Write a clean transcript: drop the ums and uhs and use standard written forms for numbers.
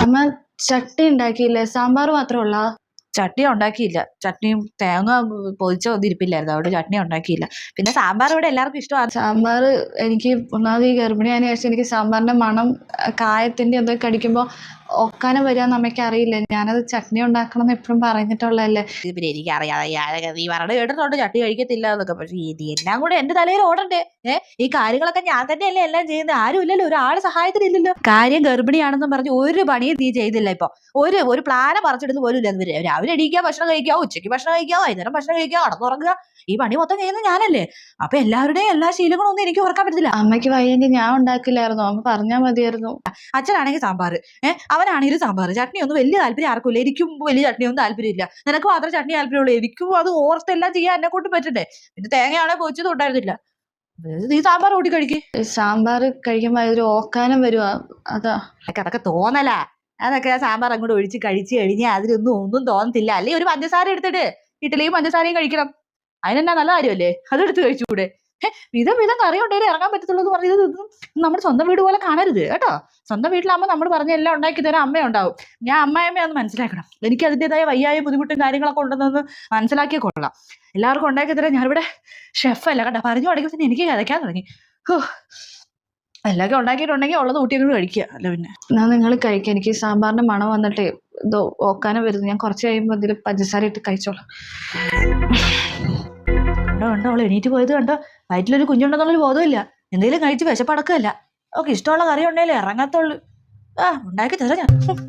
അമ്മ ചട്ടി ഉണ്ടാക്കിയില്ലേ? സാമ്പാർ മാത്രമുള്ള? ചട്നി ഉണ്ടാക്കിയില്ല. ചട്നിയും തേങ്ങ പൊതിച്ച ഒന്നിരിപ്പില്ലായിരുന്നു, അവിടെ ചട്നി ഉണ്ടാക്കിയില്ല. പിന്നെ സാമ്പാർ ഇവിടെ എല്ലാവർക്കും ഇഷ്ടമാണ്. സാമ്പാർ എനിക്ക് ഒന്നാമത് ഈ ഗർഭിണിയായതിനു ശേഷം എനിക്ക് സാമ്പാറിന്റെ മണം കായത്തിന്റെ എന്തൊക്കെ കടിക്കുമ്പോൾ ഒക്കാനം വരികയെന്ന് അമ്മയ്ക്ക് അറിയില്ല. ഞാനത് ചട്നി ഉണ്ടാക്കണം എന്ന് എപ്പോഴും പറഞ്ഞിട്ടുള്ളതല്ലേ. പിന്നെ എനിക്കറിയാതെ നീ പറഞ്ഞ് കേട്ടിട്ടുണ്ട് ചട്നി കഴിക്കത്തില്ല എന്നൊക്കെ. പക്ഷെ ഇത് എല്ലാം കൂടെ എന്റെ തലയിൽ ഓടണ്ടേ? ഈ കാര്യങ്ങളൊക്കെ ഞാൻ തന്നെയല്ലേ എല്ലാം ചെയ്യുന്നത്. ആരും ഇല്ലല്ലോ, ഒരാള് സഹായത്തിനില്ലല്ലോ. കാര്യം ഗർഭിണിയാണെന്നും പറഞ്ഞ് ഒരു പണിയും നീ ചെയ്തില്ല. ഇപ്പൊ ഒരു പ്ലാന് പറിച്ചെടുത്ത് പോലും ഇല്ല. രാവിലെ എണീക്കുക, ഭക്ഷണം കഴിക്കുക, ഉച്ചയ്ക്ക് ഭക്ഷണം കഴിക്കുക, വൈകുന്നേരം ഭക്ഷണം കഴിക്കുക, കടന്നുറങ്ങുക. ഈ പണി മൊത്തം ചെയ്യുന്നത് ഞാനല്ലേ. അപ്പൊ എല്ലാവരുടെയും എല്ലാ ശീലങ്ങളും ഒന്നും എനിക്ക് ഓർക്കാൻ പറ്റില്ല. അമ്മയ്ക്ക് വയ്യെങ്കിൽ ഞാൻ ഉണ്ടാക്കില്ലായിരുന്നു, അമ്മ പറഞ്ഞാൽ മതിയായിരുന്നു. അച്ഛനാണെങ്കിൽ സാമ്പാർ, അവനാണെങ്കിലും സാമ്പാർ. ചട്നി ഒന്നും വലിയ താല്പര്യം ആർക്കുമില്ല. എനിക്കും വലിയ ചട്നിയൊന്നും താല്പര്യമില്ല. നിനക്ക് മാത്രം ചട്നി താല്പര്യമുള്ളൂ. എനിക്കും അത് ഓർത്തെല്ലാം ചെയ്യാൻ എന്നെ കൊണ്ട് പറ്റണ്ടേ. പിന്നെ തേങ്ങയാണെ പൊരിച്ചതും ഉണ്ടായിരുന്നില്ല. നീ സാമ്പാർ കൂട്ടി കഴിക്ക്. സാമ്പാർ കഴിക്കുമ്പോ അതൊരു ഓക്കാനം വരുവാ, അതാ. അതൊക്കെ തോന്നലാ. അതൊക്കെ സാമ്പാർ അങ്ങോട്ട് ഒഴിച്ച് കഴിച്ചു കഴിഞ്ഞാൽ ഒന്നും തോന്നത്തില്ല. അല്ലേ ഒരു പഞ്ചസാര എടുത്തിട്ട് ഇഡ്ഡലിയും പഞ്ചസാരയും കഴിക്കണം. അതിനെന്നാ നല്ല കാര്യമല്ലേ, അതെടുത്ത് കഴിച്ചുകൂടെ? വിധം കറി കൊണ്ടേ ഇറങ്ങാൻ പറ്റത്തുള്ളൂ എന്ന് പറഞ്ഞത് നമ്മുടെ സ്വന്തം വീട് പോലെ കാണരുത് കേട്ടോ. സ്വന്തം വീട്ടിലാകുമ്പോൾ നമ്മൾ പറഞ്ഞ എല്ലാം ഉണ്ടാക്കി തരാൻ അമ്മയുണ്ടാവും. ഞാൻ അമ്മയമ്മയൊന്ന് മനസ്സിലാക്കണം. എനിക്ക് അതിൻ്റെതായ വയ്യായ ബുദ്ധിമുട്ടും കാര്യങ്ങളൊക്കെ ഉണ്ടെന്നൊന്ന് മനസ്സിലാക്കിയേ കൊള്ളാം. എല്ലാവർക്കും ഉണ്ടാക്കി തരാൻ ഞാനിവിടെ ഷെഫല്ല കേട്ടോ. പറഞ്ഞു തുടങ്ങി തന്നെ എനിക്ക് കിതയ്ക്കാൻ തുടങ്ങി. എല്ലാവർക്കും ഉണ്ടാക്കിയിട്ടുണ്ടെങ്കിൽ ഉള്ളത് ഊട്ടിയൊക്കെ കഴിക്കുക. അല്ല പിന്നെ എന്നാ നിങ്ങൾ കഴിക്കുക. എനിക്ക് സാമ്പാറിന്റെ മണം വന്നിട്ടേ ഇതോ ഓക്കാനം വരുന്നു. ഞാൻ കുറച്ച് കഴിയുമ്പോൾ ഇതിൽ പഞ്ചസാര ഇട്ട് കഴിച്ചോളാം. കണ്ടോ അവൾ എണീറ്റ് പോയത് കണ്ടോ. വയറ്റിലൊരു കുഞ്ഞുണ്ടെന്നുള്ളൊരു ബോധമില്ല. എന്തെങ്കിലും കഴിച്ച് വിശപ്പടക്കമല്ല. അവൾക്ക് ഇഷ്ടമുള്ള കറി ഉണ്ടെങ്കിലേ ഇറങ്ങത്തുള്ളൂ. ഉണ്ടാക്കി തരാം ഞാൻ.